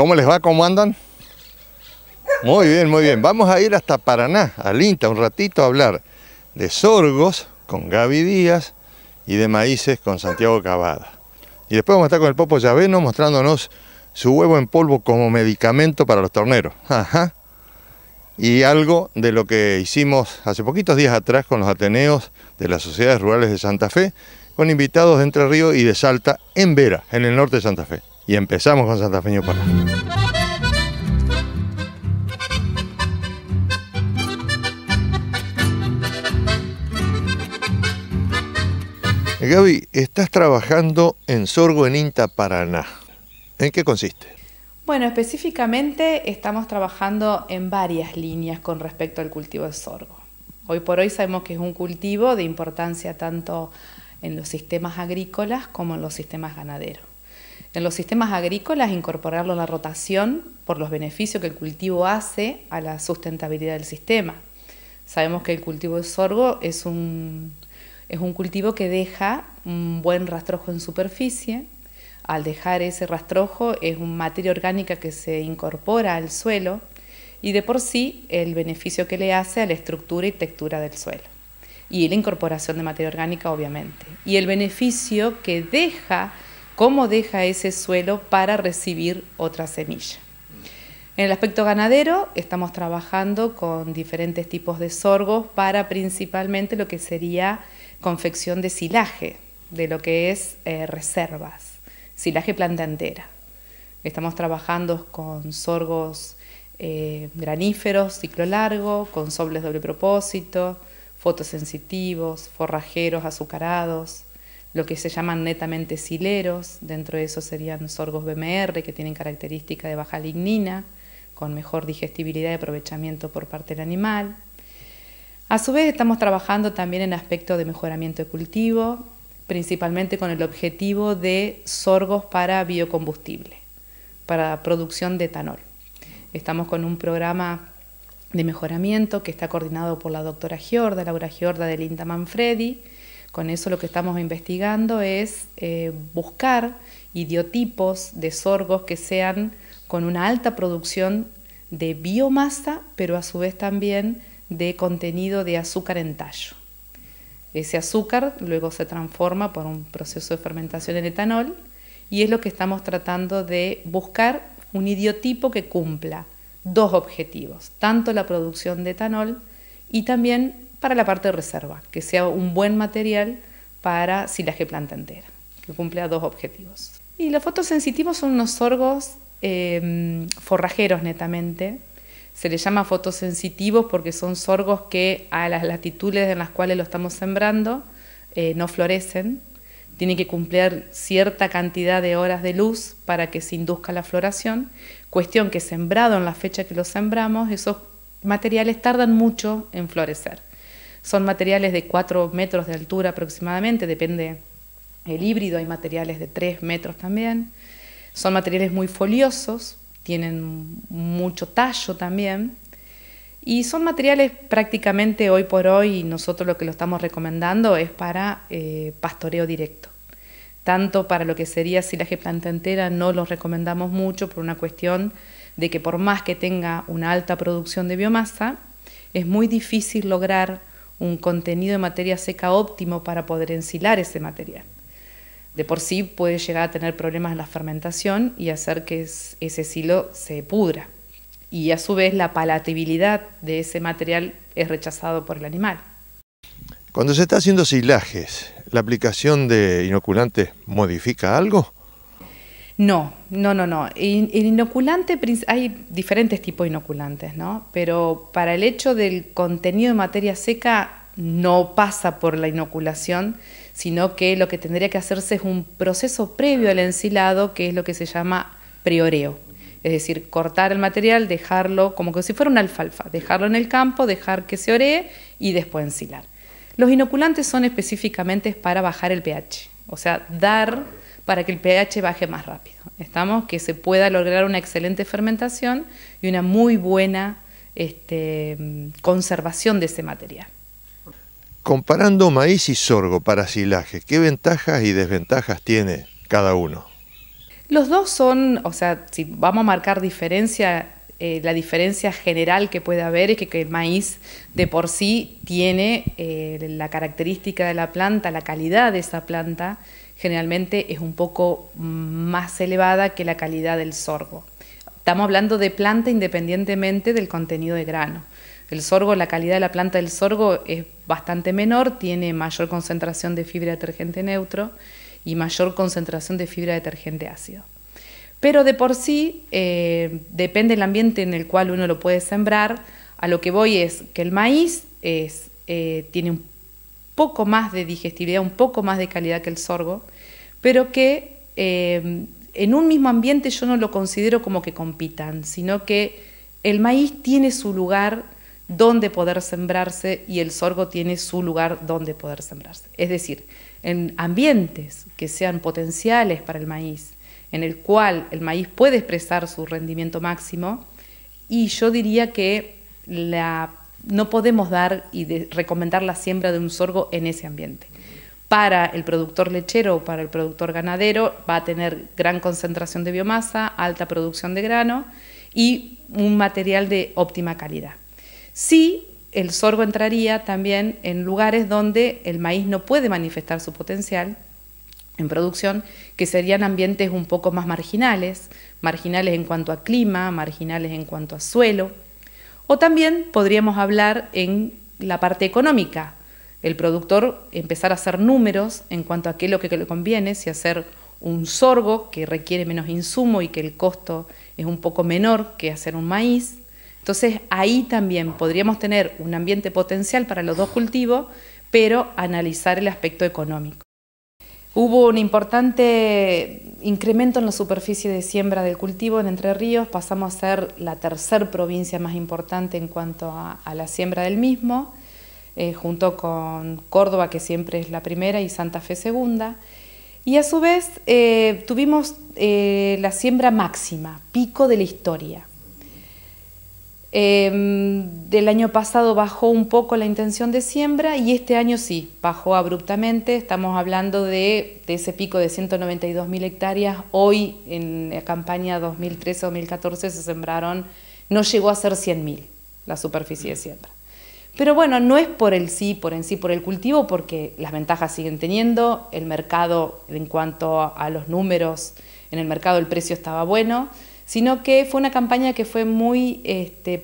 ¿Cómo les va? ¿Cómo andan? Muy bien, muy bien. Vamos a ir hasta Paraná, al INTA, un ratito a hablar de sorgos con Gaby Díaz y de maíces con Santiago Cavada. Y después vamos a estar con el Popo Llaveno mostrándonos su huevo en polvo como medicamento para los torneros. Ajá. Y algo de lo que hicimos hace poquitos días atrás con los ateneos de las sociedades rurales de Santa Fe, con invitados de Entre Ríos y de Salta en Vera, en el norte de Santa Fe. Y empezamos con Santafeño Pará. Gaby, estás trabajando en sorgo en INTA Paraná. ¿En qué consiste? Bueno, específicamente estamos trabajando en varias líneas con respecto al cultivo de sorgo. Hoy por hoy sabemos que es un cultivo de importancia tanto en los sistemas agrícolas como en los sistemas ganaderos. En los sistemas agrícolas, incorporarlo a la rotación por los beneficios que el cultivo hace a la sustentabilidad del sistema. Sabemos que el cultivo de sorgo es un cultivo que deja un buen rastrojo en superficie. Al dejar ese rastrojo es una materia orgánica que se incorpora al suelo y de por sí el beneficio que le hace a la estructura y textura del suelo. Y la incorporación de materia orgánica, obviamente. Y el beneficio que deja, cómo deja ese suelo para recibir otra semilla. En el aspecto ganadero estamos trabajando con diferentes tipos de sorgos para principalmente lo que sería confección de silaje, de lo que es reservas, silaje planta entera. Estamos trabajando con sorgos graníferos, ciclo largo, con sobles doble propósito, fotosensitivos, forrajeros azucarados, lo que se llaman netamente sileros. Dentro de eso serían sorgos BMR que tienen característica de baja lignina, con mejor digestibilidad y aprovechamiento por parte del animal. A su vez estamos trabajando también en aspectos de mejoramiento de cultivo, principalmente con el objetivo de sorgos para biocombustible, para producción de etanol. Estamos con un programa de mejoramiento que está coordinado por la doctora Giorda, Laura Giorda del INTA Manfredi. Con eso lo que estamos investigando es buscar idiotipos de sorgos que sean con una alta producción de biomasa, pero a su vez también de contenido de azúcar en tallo. Ese azúcar luego se transforma por un proceso de fermentación en etanol y es lo que estamos tratando de buscar, un idiotipo que cumpla dos objetivos, tanto la producción de etanol y también para la parte de reserva, que sea un buen material para silaje planta entera, que cumpla dos objetivos. Y los fotosensitivos son unos sorgos forrajeros netamente. Se les llama fotosensitivos porque son sorgos que a las latitudes en las cuales lo estamos sembrando no florecen. Tienen que cumplir cierta cantidad de horas de luz para que se induzca la floración. Cuestión que sembrado en la fecha que lo sembramos, esos materiales tardan mucho en florecer. Son materiales de 4 metros de altura aproximadamente, depende el híbrido, hay materiales de 3 metros también. Son materiales muy foliosos, tienen mucho tallo también y son materiales prácticamente hoy por hoy, nosotros lo que lo estamos recomendando es para pastoreo directo. Tanto para lo que sería silaje planta entera no los recomendamos mucho por una cuestión de que por más que tenga una alta producción de biomasa, es muy difícil lograr un contenido de materia seca óptimo para poder ensilar ese material. De por sí puede llegar a tener problemas en la fermentación y hacer que ese silo se pudra. Y a su vez la palatabilidad de ese material es rechazado por el animal. Cuando se está haciendo silajes, ¿la aplicación de inoculantes modifica algo? No. El inoculante, hay diferentes tipos de inoculantes, ¿no? Pero para el hecho del contenido de materia seca no pasa por la inoculación, sino que lo que tendría que hacerse es un proceso previo al ensilado, que es lo que se llama preoreo. Es decir, cortar el material, dejarlo como que si fuera una alfalfa, dejarlo en el campo, dejar que se oree y después ensilar. Los inoculantes son específicamente para bajar el pH, o sea, dar para que el pH baje más rápido. Que se pueda lograr una excelente fermentación y una muy buena conservación de ese material. Comparando maíz y sorgo para silaje, ¿qué ventajas y desventajas tiene cada uno? Los dos son, o sea, si vamos a marcar diferencia, la diferencia general que puede haber es que el maíz de por sí tiene la característica de la planta, la calidad de esa planta, generalmente es un poco más elevada que la calidad del sorgo. Estamos hablando de planta independientemente del contenido de grano. El sorgo, la calidad de la planta del sorgo es bastante menor, tiene mayor concentración de fibra detergente neutro y mayor concentración de fibra detergente ácido. Pero de por sí, depende del ambiente en el cual uno lo puede sembrar. A lo que voy es que el maíz tiene un poco más de digestibilidad, un poco más de calidad que el sorgo, pero que en un mismo ambiente yo no lo considero como que compitan, sino que el maíz tiene su lugar donde poder sembrarse y el sorgo tiene su lugar donde poder sembrarse. Es decir, en ambientes que sean potenciales para el maíz, en el cual el maíz puede expresar su rendimiento máximo, y yo diría que no podemos dar y recomendar la siembra de un sorgo en ese ambiente. Para el productor lechero o para el productor ganadero va a tener gran concentración de biomasa, alta producción de grano y un material de óptima calidad. Sí, el sorgo entraría también en lugares donde el maíz no puede manifestar su potencial en producción, que serían ambientes un poco más marginales en cuanto a clima, marginales en cuanto a suelo. O también podríamos hablar en la parte económica, el productor empezar a hacer números en cuanto a qué es lo que le conviene, si hacer un sorgo que requiere menos insumo y que el costo es un poco menor que hacer un maíz. Entonces ahí también podríamos tener un ambiente potencial para los dos cultivos, pero analizar el aspecto económico. Hubo un importante incremento en la superficie de siembra del cultivo en Entre Ríos, pasamos a ser la tercera provincia más importante en cuanto a la siembra del mismo, junto con Córdoba, que siempre es la primera, y Santa Fe segunda. Y a su vez tuvimos la siembra máxima, pico de la historia. Del año pasado bajó un poco la intención de siembra y este año sí, bajó abruptamente. Estamos hablando de ese pico de 192.000 hectáreas. Hoy en la campaña 2013-2014 se sembraron, no llegó a ser 100.000 la superficie de siembra. Pero bueno, no es por el cultivo, porque las ventajas siguen teniendo. El mercado, en cuanto a los números, en el mercado el precio estaba bueno, sino que fue una campaña que fue muy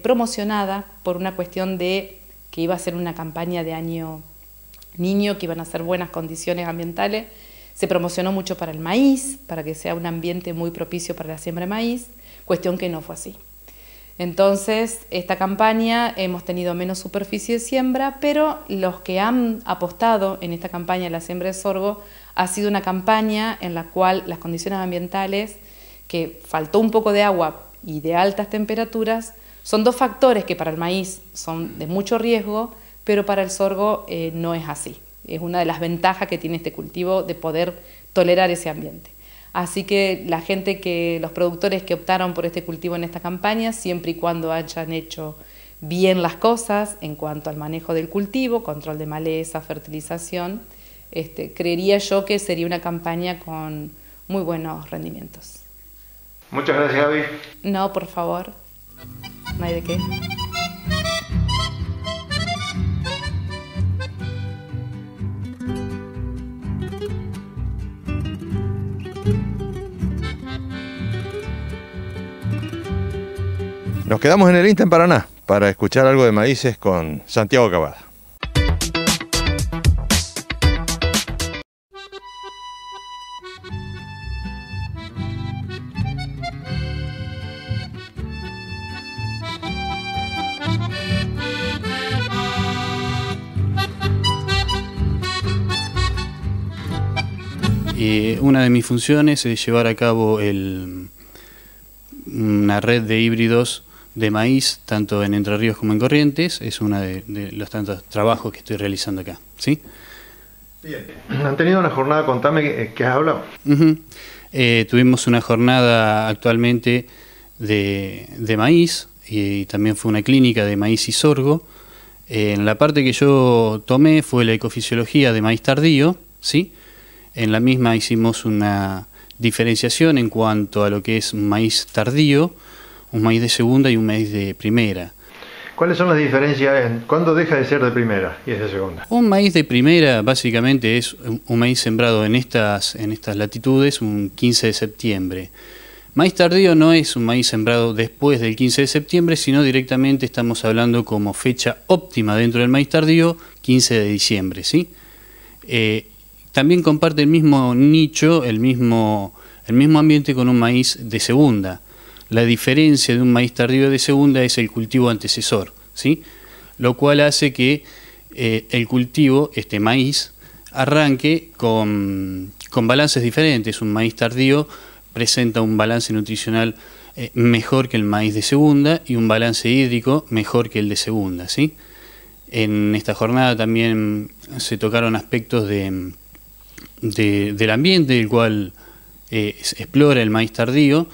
promocionada por una cuestión de que iba a ser una campaña de año niño, que iban a ser buenas condiciones ambientales. Se promocionó mucho para el maíz, para que sea un ambiente muy propicio para la siembra de maíz, cuestión que no fue así. Entonces, esta campaña hemos tenido menos superficie de siembra, pero los que han apostado en esta campaña de la siembra de sorgo ha sido una campaña en la cual las condiciones ambientales, que faltó un poco de agua y de altas temperaturas, son dos factores que para el maíz son de mucho riesgo, pero para el sorgo no es así. Es una de las ventajas que tiene este cultivo de poder tolerar ese ambiente. Así que los productores que optaron por este cultivo en esta campaña, siempre y cuando hayan hecho bien las cosas en cuanto al manejo del cultivo, control de maleza, fertilización, creería yo que sería una campaña con muy buenos rendimientos. Muchas gracias, Gaby. No, por favor. No hay de qué. Nos quedamos en el INTA en Paraná para escuchar algo de maíces con Santiago Cavada. Una de mis funciones es llevar a cabo una red de híbridos de maíz, tanto en Entre Ríos como en Corrientes. Es uno de los tantos trabajos que estoy realizando acá, ¿sí? Bien. ¿Han tenido una jornada? Contame qué has hablado. Tuvimos una jornada actualmente de maíz, y también fue una clínica de maíz y sorgo. En la parte que yo tomé fue la ecofisiología de maíz tardío, ¿sí? En la misma hicimos una diferenciación en cuanto a lo que es un maíz tardío, un maíz de segunda y un maíz de primera. ¿Cuáles son las diferencias en cuándo deja de ser de primera y es de segunda? Un maíz de primera básicamente es un maíz sembrado en estas latitudes un 15 de septiembre. Maíz tardío no es un maíz sembrado después del 15 de septiembre, sino directamente estamos hablando como fecha óptima dentro del maíz tardío, 15 de diciembre, ¿sí? También comparte el mismo nicho, el mismo ambiente con un maíz de segunda. La diferencia de un maíz tardío de segunda es el cultivo antecesor, ¿sí? Lo cual hace que el cultivo, este maíz, arranque con balances diferentes. Un maíz tardío presenta un balance nutricional mejor que el maíz de segunda y un balance hídrico mejor que el de segunda, ¿sí? En esta jornada también se tocaron aspectos del ambiente, el cual explora el maíz tardío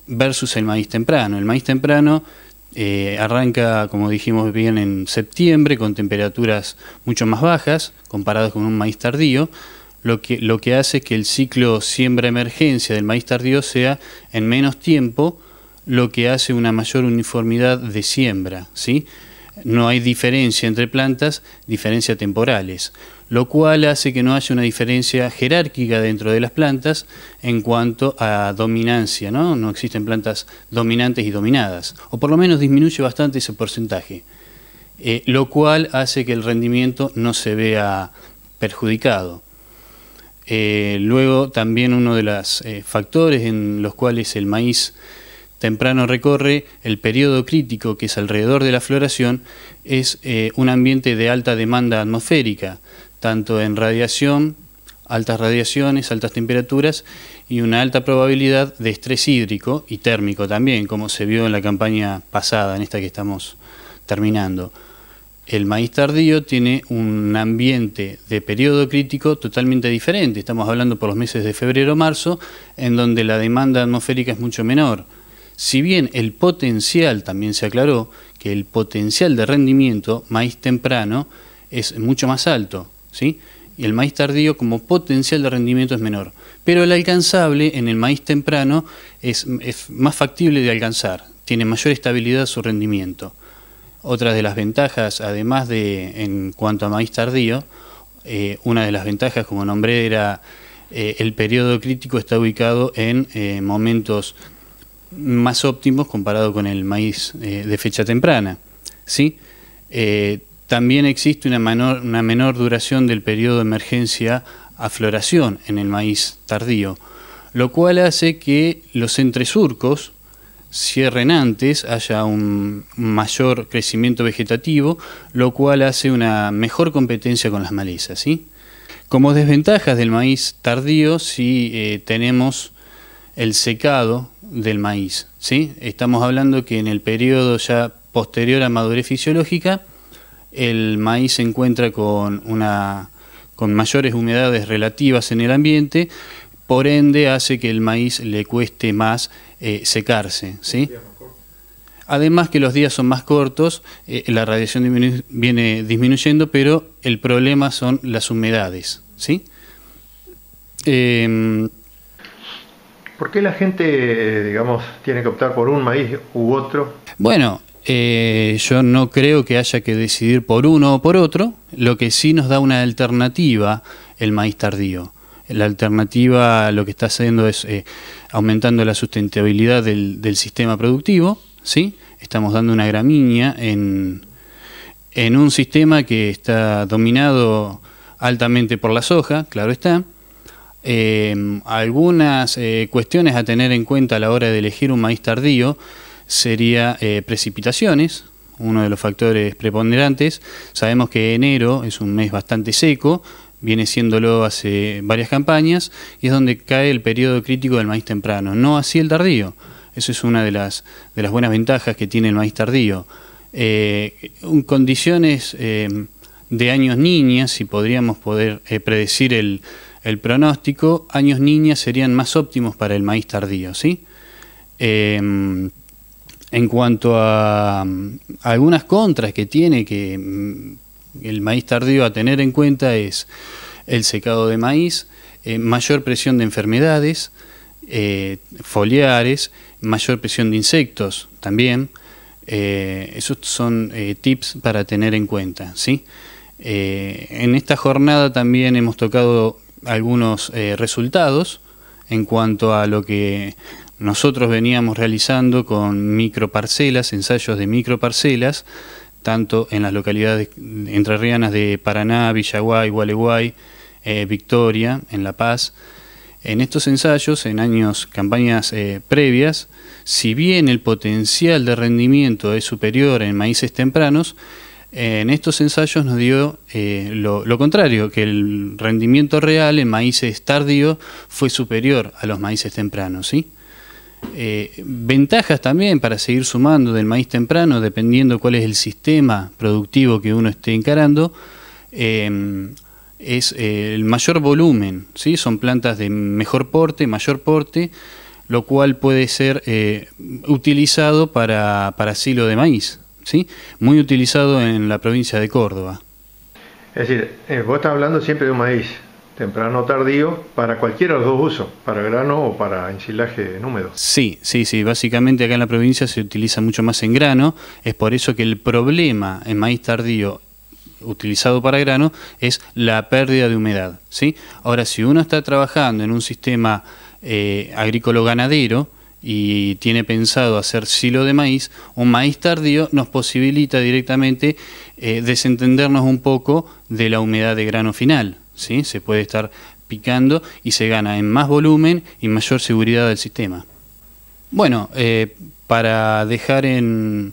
versus el maíz temprano. El maíz temprano arranca, como dijimos bien, en septiembre con temperaturas mucho más bajas comparadas con un maíz tardío, lo que hace que el ciclo siembra-emergencia del maíz tardío sea en menos tiempo, lo que hace una mayor uniformidad de siembra, ¿sí? No hay diferencia entre plantas, diferencia temporales, lo cual hace que no haya una diferencia jerárquica dentro de las plantas en cuanto a dominancia, ¿no? No existen plantas dominantes y dominadas, o por lo menos disminuye bastante ese porcentaje, lo cual hace que el rendimiento no se vea perjudicado. Luego también uno de los factores en los cuales el maíz temprano recorre el periodo crítico, que es alrededor de la floración, es un ambiente de alta demanda atmosférica, tanto en radiación, altas radiaciones, altas temperaturas y una alta probabilidad de estrés hídrico y térmico también, como se vio en la campaña pasada, en esta que estamos terminando. El maíz tardío tiene un ambiente de periodo crítico totalmente diferente. Estamos hablando por los meses de febrero-marzo, en donde la demanda atmosférica es mucho menor. Si bien el potencial, también se aclaró, que el potencial de rendimiento maíz temprano es mucho más alto, ¿sí? Y el maíz tardío como potencial de rendimiento es menor. Pero el alcanzable en el maíz temprano es más factible de alcanzar, tiene mayor estabilidad su rendimiento. Otra de las ventajas, además de en cuanto a maíz tardío, una de las ventajas, como nombré, era el periodo crítico está ubicado en momentos más óptimos comparado con el maíz de fecha temprana, ¿sí? También existe una menor duración del periodo de emergencia a floración en el maíz tardío, lo cual hace que los entresurcos cierren antes, haya un mayor crecimiento vegetativo, lo cual hace una mejor competencia con las malezas, ¿sí? Como desventajas del maíz tardío, sí tenemos el secado del maíz, ¿sí? Estamos hablando que en el periodo ya posterior a madurez fisiológica, el maíz se encuentra con mayores humedades relativas en el ambiente, por ende hace que el maíz le cueste más secarse, ¿sí? Además que los días son más cortos, la radiación viene disminuyendo, pero el problema son las humedades, ¿sí? ¿Por qué la gente, digamos, tiene que optar por un maíz u otro? Bueno, yo no creo que haya que decidir por uno o por otro. Lo que sí nos da una alternativa el maíz tardío. La alternativa lo que está haciendo es aumentando la sustentabilidad del sistema productivo, ¿sí? Estamos dando una gramínea en un sistema que está dominado altamente por la soja, claro está. Algunas cuestiones a tener en cuenta a la hora de elegir un maíz tardío sería precipitaciones, uno de los factores preponderantes. Sabemos que enero es un mes bastante seco, viene siéndolo hace varias campañas, y es donde cae el periodo crítico del maíz temprano, no así el tardío. Eso es una de las buenas ventajas que tiene el maíz tardío. Condiciones de años niñas, si podríamos predecir el pronóstico, años niñas serían más óptimos para el maíz tardío, ¿sí? En cuanto a algunas contras que tiene que el maíz tardío a tener en cuenta es el secado de maíz, mayor presión de enfermedades, foliares, mayor presión de insectos también. Esos son tips para tener en cuenta, ¿sí? En esta jornada también hemos tocado algunos resultados en cuanto a lo que nosotros veníamos realizando con microparcelas, ensayos de microparcelas, tanto en las localidades entrerrianas de Paraná, Villaguay, Gualeguay, Victoria, en La Paz. En estos ensayos, en campañas previas, si bien el potencial de rendimiento es superior en maíces tempranos, en estos ensayos nos dio lo contrario, que el rendimiento real en maíces tardíos fue superior a los maíces tempranos, ¿sí? Ventajas también para seguir sumando del maíz temprano, dependiendo cuál es el sistema productivo que uno esté encarando, es el mayor volumen, ¿sí? Son plantas de mejor porte, mayor porte, lo cual puede ser utilizado para silo de maíz, ¿sí? Muy utilizado en la provincia de Córdoba. Es decir, vos estás hablando siempre de un maíz temprano o tardío para cualquiera de los dos usos, para grano o para ensilaje en húmedo. Sí, básicamente acá en la provincia se utiliza mucho más en grano, es por eso que el problema en maíz tardío utilizado para grano es la pérdida de humedad, ¿sí? Ahora, si uno está trabajando en un sistema agrícola ganadero y tiene pensado hacer silo de maíz, un maíz tardío nos posibilita directamente desentendernos un poco de la humedad de grano final, ¿sí? Se puede estar picando y se gana en más volumen y mayor seguridad del sistema. Bueno, para dejar en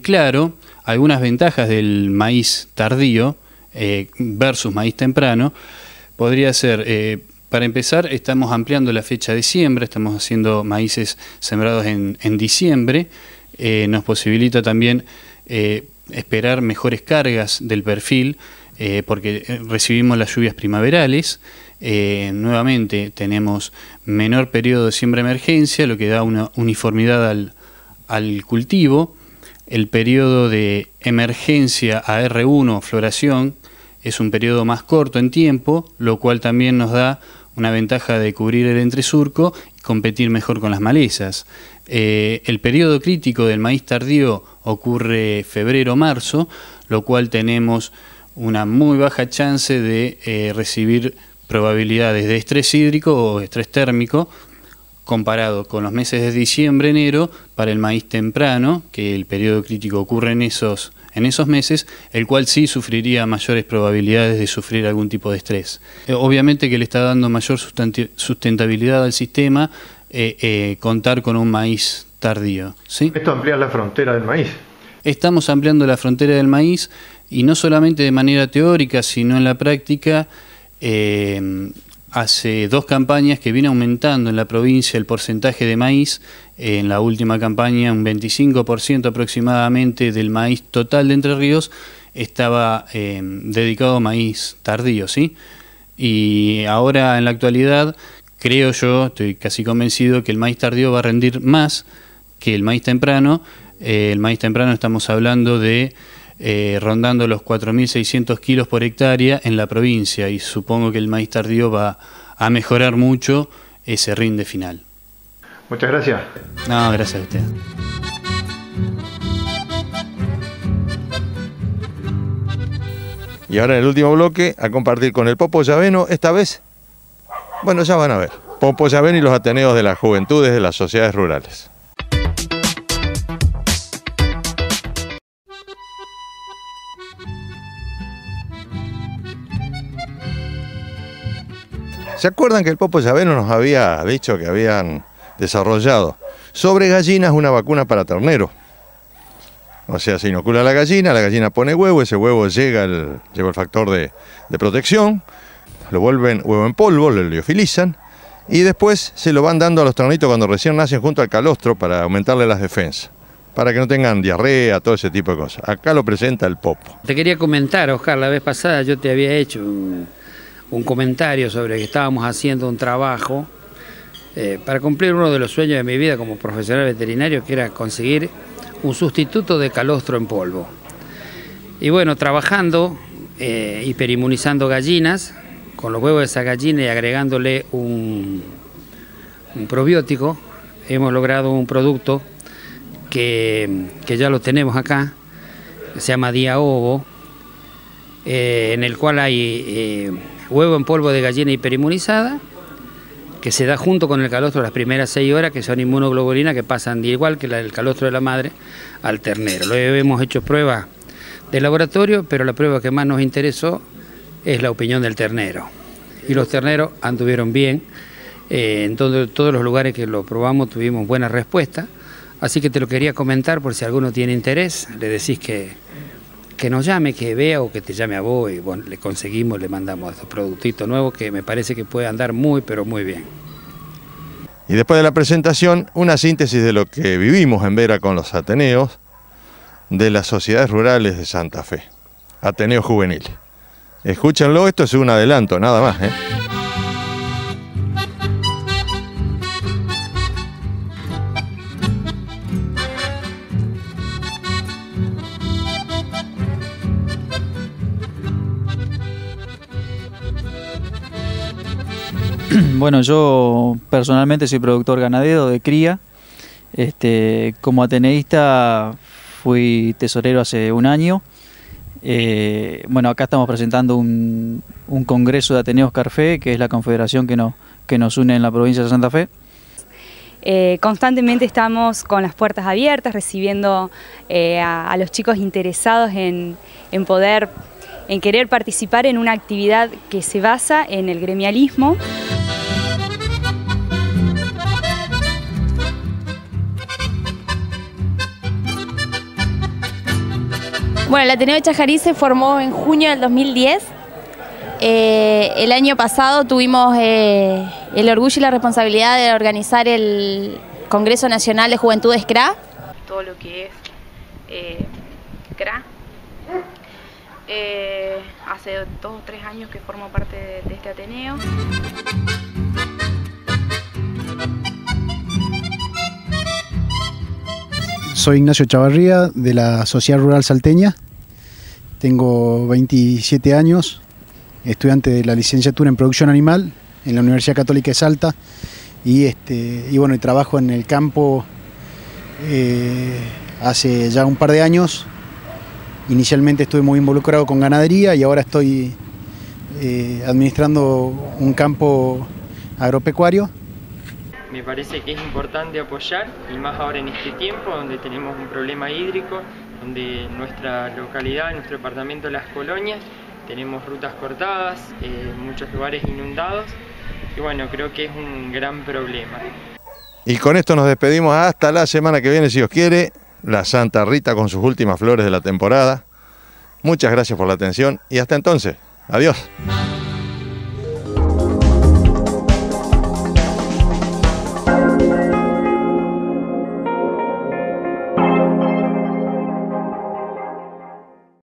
claro algunas ventajas del maíz tardío versus maíz temprano, podría ser, para empezar, estamos ampliando la fecha de siembra, estamos haciendo maíces sembrados en diciembre, nos posibilita también esperar mejores cargas del perfil, porque recibimos las lluvias primaverales. Nuevamente tenemos menor periodo de siembra de emergencia, lo que da una uniformidad al cultivo. El periodo de emergencia a R1, floración, es un periodo más corto en tiempo, lo cual también nos da una ventaja de cubrir el entresurco y competir mejor con las malezas. El periodo crítico del maíz tardío ocurre febrero-marzo, lo cual tenemos una muy baja chance de recibir probabilidades de estrés hídrico o estrés térmico, comparado con los meses de diciembre-enero para el maíz temprano, que el periodo crítico ocurre en esos meses, el cual sí sufriría mayores probabilidades de sufrir algún tipo de estrés. Obviamente que le está dando mayor sustentabilidad al sistema contar con un maíz tardío, ¿sí? Esto amplía la frontera del maíz. Estamos ampliando la frontera del maíz, y no solamente de manera teórica, sino en la práctica. Hace 2 campañas que viene aumentando en la provincia el porcentaje de maíz. En la última campaña un 25% aproximadamente del maíz total de Entre Ríos estaba dedicado a maíz tardío, ¿sí? Y ahora en la actualidad creo yo, estoy casi convencido que el maíz tardío va a rendir más que el maíz temprano. El maíz temprano estamos hablando de rondando los 4.600 kilos por hectárea en la provincia, y supongo que el maíz tardío va a mejorar mucho ese rinde final. Muchas gracias. No, gracias a usted. Y ahora en el último bloque, a compartir con el Popo Llaveno, esta vez, bueno, ya van a ver, Popo Llaveno y los Ateneos de las Juventudes de las Sociedades Rurales. ¿Se acuerdan que el Popo Llaveno nos había dicho que habían desarrollado sobre gallinas una vacuna para ternero? O sea, se inocula a la gallina pone huevo, ese huevo lleva el factor de protección, lo vuelven huevo en polvo, lo liofilizan y después se lo van dando a los ternitos cuando recién nacen junto al calostro para aumentarle las defensas, para que no tengan diarrea, todo ese tipo de cosas. Acá lo presenta el Popo. Te quería comentar, Oscar, la vez pasada yo te había hecho un comentario sobre que estábamos haciendo un trabajo para cumplir uno de los sueños de mi vida como profesional veterinario, que era conseguir un sustituto de calostro en polvo. Y bueno, trabajando, hiperinmunizando gallinas, con los huevos de esa gallina y agregándole un un probiótico. Hemos logrado un producto que ya lo tenemos acá, que se llama Día Ovo, en el cual hay huevo en polvo de gallina hiperinmunizada, que se da junto con el calostro las primeras 6 horas, que son inmunoglobulinas que pasan de igual que el calostro de la madre al ternero. Luego hemos hecho pruebas de laboratorio, pero la prueba que más nos interesó es la opinión del ternero. Y los terneros anduvieron bien, en todos los lugares que lo probamos tuvimos buena respuesta, así que te lo quería comentar por si alguno tiene interés, le decís que nos llame, que vea o que te llame a vos y bueno, le conseguimos, le mandamos estos productitos nuevos que me parece que puede andar muy pero muy bien. Y después de la presentación, una síntesis de lo que vivimos en Vera con los Ateneos de las sociedades rurales de Santa Fe, Ateneo Juvenil. Escúchenlo, esto es un adelanto, nada más, ¿eh? Bueno, yo personalmente soy productor ganadero de cría. Como ateneísta fui tesorero hace un año. Bueno, acá estamos presentando un congreso de Ateneos Carfe, que es la confederación que nos une en la provincia de Santa Fe. Constantemente estamos con las puertas abiertas, recibiendo a los chicos interesados en querer participar en una actividad que se basa en el gremialismo. Bueno, el Ateneo de Chajarí se formó en junio del 2010. El año pasado tuvimos el orgullo y la responsabilidad de organizar el Congreso Nacional de Juventudes CRA. Todo lo que es CRA. Hace 2 o 3 años que formo parte de este Ateneo. Soy Ignacio Chavarría, de la Sociedad Rural Salteña. Tengo 27 años, estudiante de la licenciatura en Producción Animal en la Universidad Católica de Salta y bueno, y trabajo en el campo hace ya un par de años. Inicialmente estuve muy involucrado con ganadería y ahora estoy administrando un campo agropecuario. Me parece que es importante apoyar, y más ahora en este tiempo donde tenemos un problema hídrico, donde nuestra localidad, nuestro departamento Las Colonias, tenemos rutas cortadas, muchos lugares inundados, y bueno, creo que es un gran problema. Y con esto nos despedimos hasta la semana que viene, si Dios quiere, la Santa Rita con sus últimas flores de la temporada. Muchas gracias por la atención y hasta entonces. Adiós.